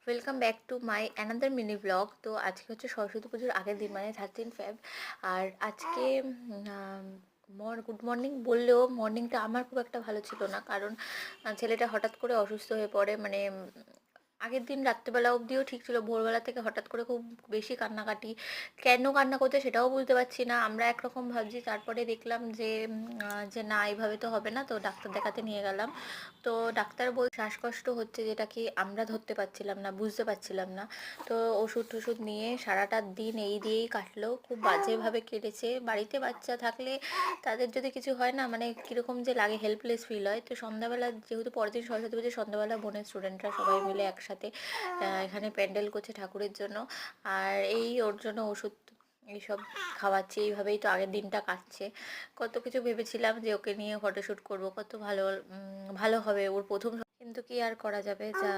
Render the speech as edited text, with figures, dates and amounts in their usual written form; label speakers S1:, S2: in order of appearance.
S1: Welcome back to my another mini blog. তো আজকে হচ্ছে সরস্বতী পুজোর আগের দিন, মানে 13 ফেব। আর আজকে গুড মর্নিং বললেও মর্নিংটা আমার খুব একটা ভালো ছিল না, কারণ ছেলেটা হঠাৎ করে অসুস্থ হয়ে পড়ে। মানে আগের দিন রাত্রেবেলা অবধিও ঠিক ছিল, ভোরবেলা থেকে হঠাৎ করে খুব বেশি কান্নাকাটি। কেন কান্না করতে সেটাও বুঝতে পারছি না। আমরা একরকম ভাবছি, তারপরে দেখলাম যে না, এইভাবে তো হবে না। তো ডাক্তার দেখাতে নিয়ে গেলাম। তো ডাক্তার শ্বাসকষ্ট হচ্ছে, যেটা কি আমরা ধরতে পারছিলাম না, বুঝতে পারছিলাম না। তো ওষুধ টষুধ নিয়ে সারাটা দিন এই দিয়েই কাটলো, খুব বাজেভাবে কেটেছে। বাড়িতে বাচ্চা থাকলে তাদের যদি কিছু হয় না, মানে কীরকম যে লাগে, হেল্পলেস ফিল হয়। তো সন্ধ্যাবেলা, যেহেতু পরের দিন সরস্বতী পুজো, সন্ধ্যাবেলা বোনের স্টুডেন্টরা সবাই মিলে একসাথে এখানে প্যান্ডেল করছে ঠাকুরের জন্য। আর এই ওর জন্য ওষুধ এইসব খাওয়াচ্ছি, এইভাবেই তো আগের দিনটা কাটছে। কত কিছু ভেবেছিলাম যে ওকে নিয়ে ফটোশ্যুট করব, কত ভালো ভালো হবে ওর প্রথম, কিন্তু কি আর করা যাবে, যা